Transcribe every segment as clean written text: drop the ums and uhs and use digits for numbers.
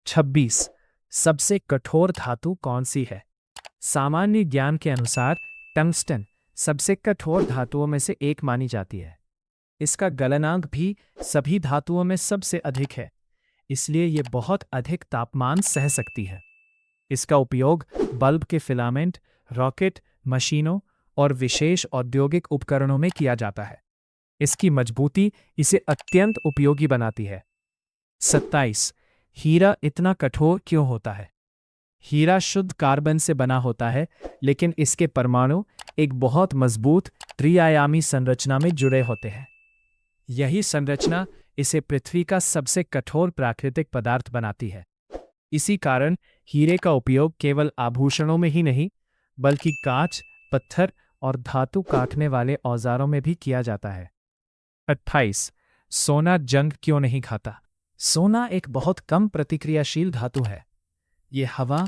26। सबसे कठोर धातु कौन सी है? सामान्य ज्ञान के अनुसार टंगस्टन सबसे कठोर धातुओं में से एक मानी जाती है। इसका गलनांक भी सभी धातुओं में सबसे अधिक है, इसलिए ये बहुत अधिक तापमान सह सकती है। इसका उपयोग बल्ब के फिलामेंट, रॉकेट, मशीनों और विशेष औद्योगिक उपकरणों में किया जाता है। इसकी मजबूती इसे अत्यंत उपयोगी बनाती है। 27। हीरा इतना कठोर क्यों होता है? हीरा शुद्ध कार्बन से बना होता है, लेकिन इसके परमाणु एक बहुत मजबूत त्रिआयामी संरचना में जुड़े होते हैं। यही संरचना इसे पृथ्वी का सबसे कठोर प्राकृतिक पदार्थ बनाती है। इसी कारण हीरे का उपयोग केवल आभूषणों में ही नहीं, बल्कि कांच, पत्थर और धातु काटने वाले औजारों में भी किया जाता है। 28। सोना जंग क्यों नहीं खाता? सोना एक बहुत कम प्रतिक्रियाशील धातु है। ये हवा,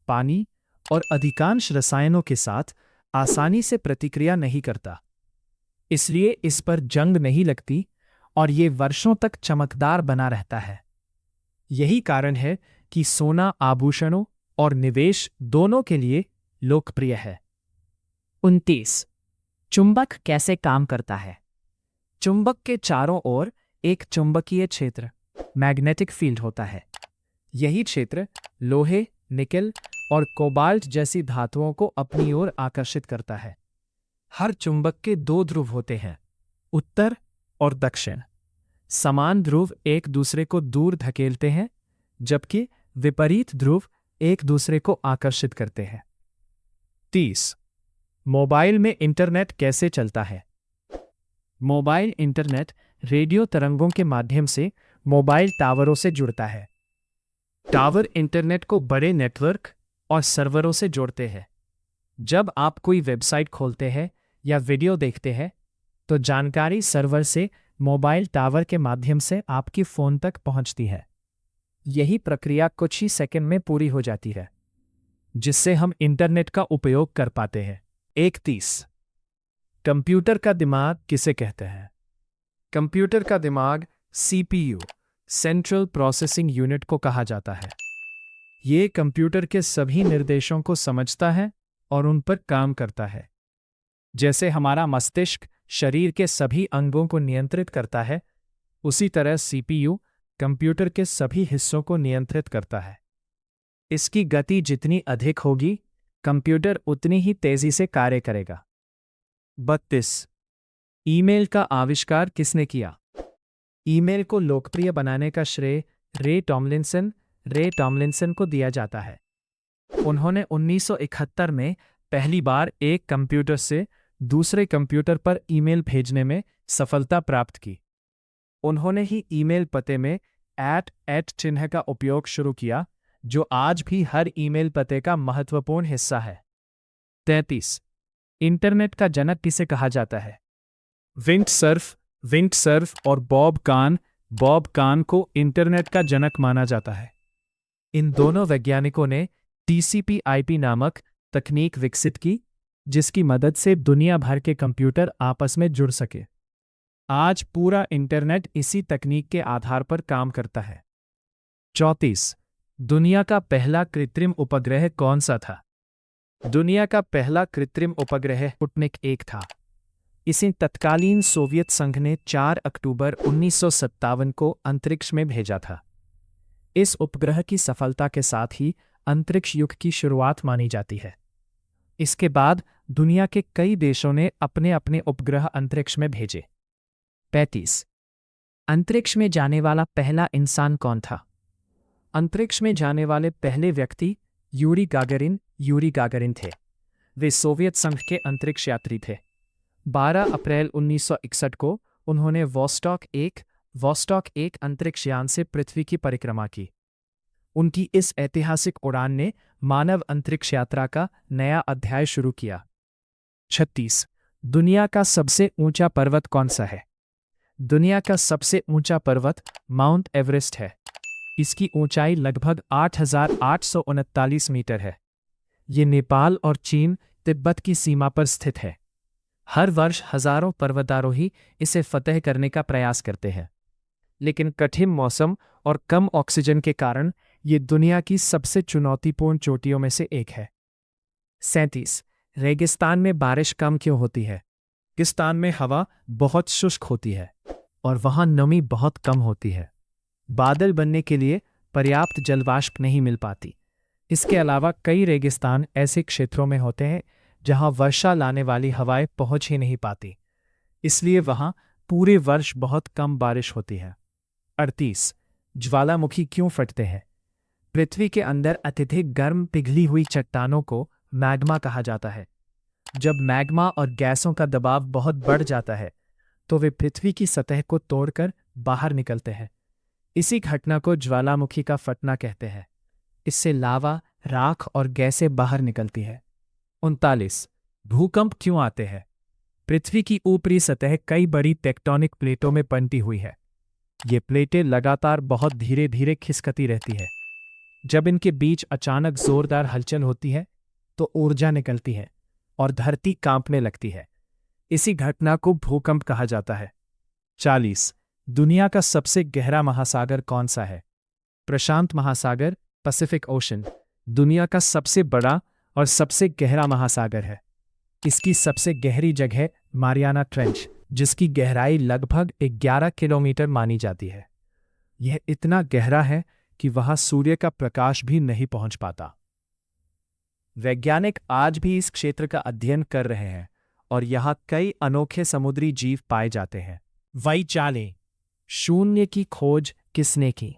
पानी और अधिकांश रसायनों के साथ आसानी से प्रतिक्रिया नहीं करता, इसलिए इस पर जंग नहीं लगती और ये वर्षों तक चमकदार बना रहता है। यही कारण है कि सोना आभूषणों और निवेश दोनों के लिए लोकप्रिय है। 29। चुंबक कैसे काम करता है? चुंबक के चारों ओर एक चुंबकीय क्षेत्र, मैग्नेटिक फील्ड होता है। यही क्षेत्र लोहे, निकेल और कोबाल्ट जैसी धातुओं को अपनी ओर आकर्षित करता है। हर चुंबक के दो ध्रुव होते हैं, उत्तर और दक्षिण। समान ध्रुव एक दूसरे को दूर धकेलते हैं, जबकि विपरीत ध्रुव एक दूसरे को आकर्षित करते हैं। 30। मोबाइल में इंटरनेट कैसे चलता है? मोबाइल इंटरनेट रेडियो तरंगों के माध्यम से मोबाइल टावरों से जुड़ता है। टावर इंटरनेट को बड़े नेटवर्क और सर्वरों से जोड़ते हैं। जब आप कोई वेबसाइट खोलते हैं या वीडियो देखते हैं, तो जानकारी सर्वर से मोबाइल टावर के माध्यम से आपकी फ़ोन तक पहुंचती है। यही प्रक्रिया कुछ ही सेकंड में पूरी हो जाती है, जिससे हम इंटरनेट का उपयोग कर पाते हैं। 31। कंप्यूटर का दिमाग किसे कहते हैं? कंप्यूटर का दिमाग CPU, सेंट्रल प्रोसेसिंग यूनिट को कहा जाता है। ये कंप्यूटर के सभी निर्देशों को समझता है और उन पर काम करता है। जैसे हमारा मस्तिष्क शरीर के सभी अंगों को नियंत्रित करता है, उसी तरह CPU कंप्यूटर के सभी हिस्सों को नियंत्रित करता है। इसकी गति जितनी अधिक होगी, कंप्यूटर उतनी ही तेजी से कार्य करेगा। 32। ईमेल का आविष्कार किसने किया? ईमेल को लोकप्रिय बनाने का श्रेय रे टॉमलिंसन को दिया जाता है। उन्होंने 1971 में पहली बार एक कंप्यूटर से दूसरे कंप्यूटर पर ईमेल भेजने में सफलता प्राप्त की। उन्होंने ही ईमेल पते में @ चिन्ह का उपयोग शुरू किया, जो आज भी हर ईमेल पते का महत्वपूर्ण हिस्सा है। 33। इंटरनेट का जनक किसे कहा जाता है? विंडसर्फ और बॉब कान को इंटरनेट का जनक माना जाता है। इन दोनों वैज्ञानिकों ने TCP/IP नामक तकनीक विकसित की, जिसकी मदद से दुनिया भर के कंप्यूटर आपस में जुड़ सके। आज पूरा इंटरनेट इसी तकनीक के आधार पर काम करता है। 34। दुनिया का पहला कृत्रिम उपग्रह कौन सा था? दुनिया का पहला कृत्रिम उपग्रह स्पुतनिक 1 था। इसे तत्कालीन सोवियत संघ ने 4 अक्टूबर 1957 को अंतरिक्ष में भेजा था। इस उपग्रह की सफलता के साथ ही अंतरिक्ष युग की शुरुआत मानी जाती है। इसके बाद दुनिया के कई देशों ने अपने अपने उपग्रह अंतरिक्ष में भेजे। 35। अंतरिक्ष में जाने वाला पहला इंसान कौन था? अंतरिक्ष में जाने वाले पहले व्यक्ति यूरी गागरिन थे। वे सोवियत संघ के अंतरिक्ष यात्री थे। 12 अप्रैल 1961 को उन्होंने वोस्टॉक 1 अंतरिक्ष यान से पृथ्वी की परिक्रमा की। उनकी इस ऐतिहासिक उड़ान ने मानव अंतरिक्ष यात्रा का नया अध्याय शुरू किया। 36। दुनिया का सबसे ऊंचा पर्वत कौन सा है? दुनिया का सबसे ऊंचा पर्वत माउंट एवरेस्ट है। इसकी ऊंचाई लगभग 8,839 मीटर है। ये नेपाल और चीन, तिब्बत की सीमा पर स्थित है। हर वर्ष हजारों पर्वतारोही इसे फतह करने का प्रयास करते हैं, लेकिन कठिन मौसम और कम ऑक्सीजन के कारण ये दुनिया की सबसे चुनौतीपूर्ण चोटियों में से एक है। 37। रेगिस्तान में बारिश कम क्यों होती है? रेगिस्तान में हवा बहुत शुष्क होती है और वहाँ नमी बहुत कम होती है। बादल बनने के लिए पर्याप्त जलवाष्प नहीं मिल पाती। इसके अलावा कई रेगिस्तान ऐसे क्षेत्रों में होते हैं जहां वर्षा लाने वाली हवाएं पहुंच ही नहीं पाती, इसलिए वहां पूरे वर्ष बहुत कम बारिश होती है। 38। ज्वालामुखी क्यों फटते हैं? पृथ्वी के अंदर अत्यधिक गर्म पिघली हुई चट्टानों को मैग्मा कहा जाता है। जब मैग्मा और गैसों का दबाव बहुत बढ़ जाता है तो वे पृथ्वी की सतह को तोड़कर बाहर निकलते हैं। इसी घटना को ज्वालामुखी का फटना कहते हैं। इससे लावा, राख और गैसें बाहर निकलती है। 39। भूकंप क्यों आते हैं? पृथ्वी की ऊपरी सतह कई बड़ी टेक्टोनिक प्लेटों में बंटी हुई है। ये प्लेटें लगातार बहुत धीरे धीरे खिसकती रहती है। जब इनके बीच अचानक जोरदार हलचल होती है तो ऊर्जा निकलती है और धरती कांपने लगती है। इसी घटना को भूकंप कहा जाता है। 40। दुनिया का सबसे गहरा महासागर कौन सा है? प्रशांत महासागर, पैसिफिक ओशन, दुनिया का सबसे बड़ा और सबसे गहरा महासागर है। इसकी सबसे गहरी जगह मारियाना ट्रेंच, जिसकी गहराई लगभग 11 किलोमीटर मानी जाती है। यह इतना गहरा है कि वहां सूर्य का प्रकाश भी नहीं पहुंच पाता। वैज्ञानिक आज भी इस क्षेत्र का अध्ययन कर रहे हैं और यहां कई अनोखे समुद्री जीव पाए जाते हैं। वैचाले शून्य की खोज किसने की?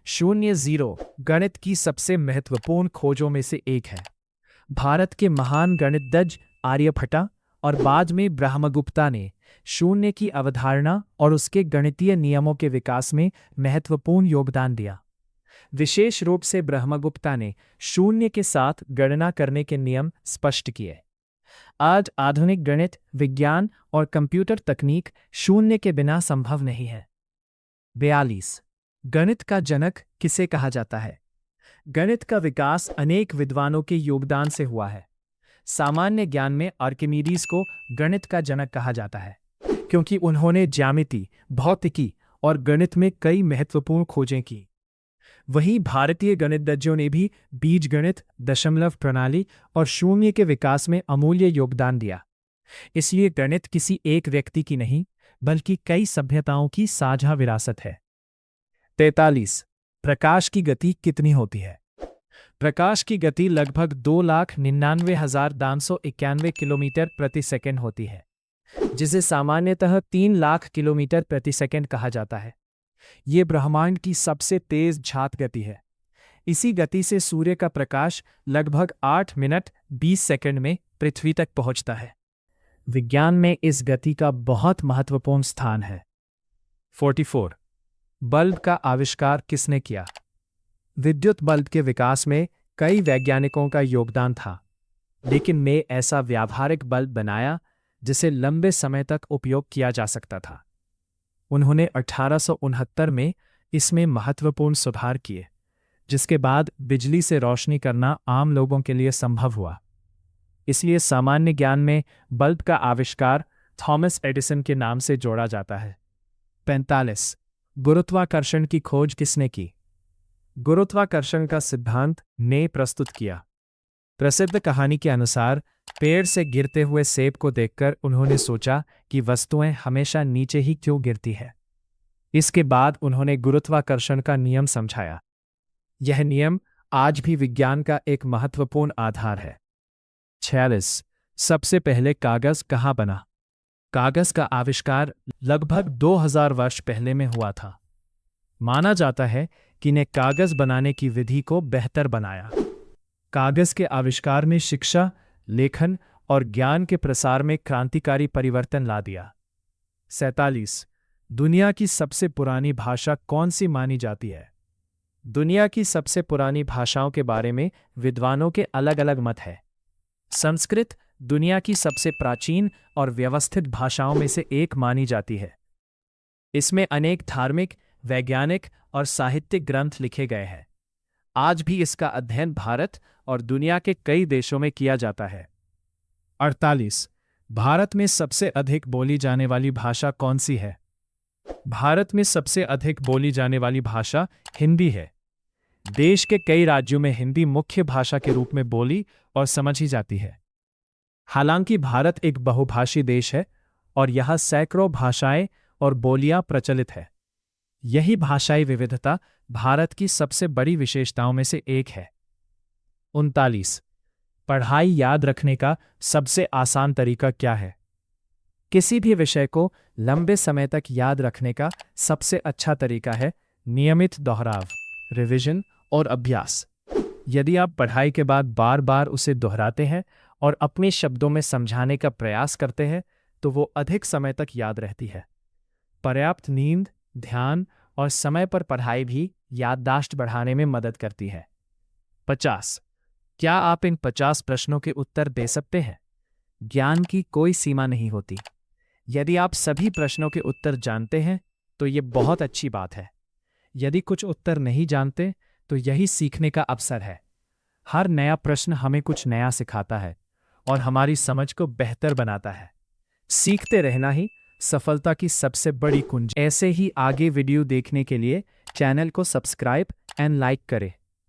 शून्य जीरो गणित की सबसे महत्वपूर्ण खोजों में से एक है। भारत के महान गणितज्ञ आर्यभट्ट और बाद में ब्रह्मगुप्ता ने शून्य की अवधारणा और उसके गणितीय नियमों के विकास में महत्वपूर्ण योगदान दिया। विशेष रूप से ब्रह्मगुप्ता ने शून्य के साथ गणना करने के नियम स्पष्ट किए। आज आधुनिक गणित, विज्ञान और कंप्यूटर तकनीक शून्य के बिना संभव नहीं है। 42। गणित का जनक किसे कहा जाता है? गणित का विकास अनेक विद्वानों के योगदान से हुआ है। सामान्य ज्ञान में आर्किमिडीज को गणित का जनक कहा जाता है क्योंकि उन्होंने ज्यामिति, भौतिकी और गणित में कई महत्वपूर्ण खोजें की। वहीं भारतीय गणितज्ञों ने भी बीजगणित, दशमलव प्रणाली और शून्य के विकास में अमूल्य योगदान दिया। इसलिए गणित किसी एक व्यक्ति की नहीं, बल्कि कई सभ्यताओं की साझा विरासत है। 43। प्रकाश की गति कितनी होती है? प्रकाश की गति लगभग 2,99,991 किलोमीटर प्रति सेकंड होती है, जिसे सामान्यतः 3 लाख किलोमीटर प्रति सेकंड कहा जाता है। ये ब्रह्मांड की सबसे तेज झात गति है। इसी गति से सूर्य का प्रकाश लगभग 8 मिनट 20 सेकंड में पृथ्वी तक पहुंचता है। विज्ञान में इस गति का बहुत महत्वपूर्ण स्थान है। 44। बल्ब का आविष्कार किसने किया? विद्युत बल्ब के विकास में कई वैज्ञानिकों का योगदान था, लेकिन ने ऐसा व्यावहारिक बल्ब बनाया जिसे लंबे समय तक उपयोग किया जा सकता था। उन्होंने 1869 में इसमें महत्वपूर्ण सुधार किए, जिसके बाद बिजली से रोशनी करना आम लोगों के लिए संभव हुआ। इसलिए सामान्य ज्ञान में बल्ब का आविष्कार थॉमस एडिसन के नाम से जोड़ा जाता है। 45। गुरुत्वाकर्षण की खोज किसने की? गुरुत्वाकर्षण का सिद्धांत ने प्रस्तुत किया। प्रसिद्ध कहानी के अनुसार पेड़ से गिरते हुए सेब को देखकर उन्होंने सोचा कि वस्तुएं हमेशा नीचे ही क्यों गिरती है। इसके बाद उन्होंने गुरुत्वाकर्षण का नियम समझाया। यह नियम आज भी विज्ञान का एक महत्वपूर्ण आधार है। 46। सबसे पहले कागज कहाँ बना? कागज का आविष्कार लगभग 2000 वर्ष पहले में हुआ था। माना जाता है कि ने कागज बनाने की विधि को बेहतर बनाया। कागज के आविष्कार में शिक्षा, लेखन और ज्ञान के प्रसार में क्रांतिकारी परिवर्तन ला दिया। 47। दुनिया की सबसे पुरानी भाषा कौन सी मानी जाती है? दुनिया की सबसे पुरानी भाषाओं के बारे में विद्वानों के अलग अलग मत हैं। संस्कृत दुनिया की सबसे प्राचीन और व्यवस्थित भाषाओं में से एक मानी जाती है। इसमें अनेक धार्मिक, वैज्ञानिक और साहित्यिक ग्रंथ लिखे गए हैं। आज भी इसका अध्ययन भारत और दुनिया के कई देशों में किया जाता है। 48। भारत में सबसे अधिक बोली जाने वाली भाषा कौन सी है? भारत में सबसे अधिक बोली जाने वाली भाषा हिंदी है। देश के कई राज्यों में हिंदी मुख्य भाषा के रूप में बोली और समझी जाती है। हालांकि भारत एक बहुभाषी देश है और यहाँ सैकड़ों भाषाएं और बोलियां प्रचलित है। यही भाषाई विविधता भारत की सबसे बड़ी विशेषताओं में से एक है। 39। पढ़ाई याद रखने का सबसे आसान तरीका क्या है? किसी भी विषय को लंबे समय तक याद रखने का सबसे अच्छा तरीका है नियमित दोहराव, रिवीजन और अभ्यास। यदि आप पढ़ाई के बाद बार बार उसे दोहराते हैं और अपने शब्दों में समझाने का प्रयास करते हैं तो वो अधिक समय तक याद रहती है। पर्याप्त नींद, ध्यान और समय पर पढ़ाई भी याददाश्त बढ़ाने में मदद करती है। 50। क्या आप इन 50 प्रश्नों के उत्तर दे सकते हैं? ज्ञान की कोई सीमा नहीं होती। यदि आप सभी प्रश्नों के उत्तर जानते हैं तो ये बहुत अच्छी बात है। यदि कुछ उत्तर नहीं जानते तो यही सीखने का अवसर है। हर नया प्रश्न हमें कुछ नया सिखाता है और हमारी समझ को बेहतर बनाता है। सीखते रहना ही सफलता की सबसे बड़ी कुंजी। ऐसे ही आगे वीडियो देखने के लिए चैनल को सब्सक्राइब एंड लाइक करें।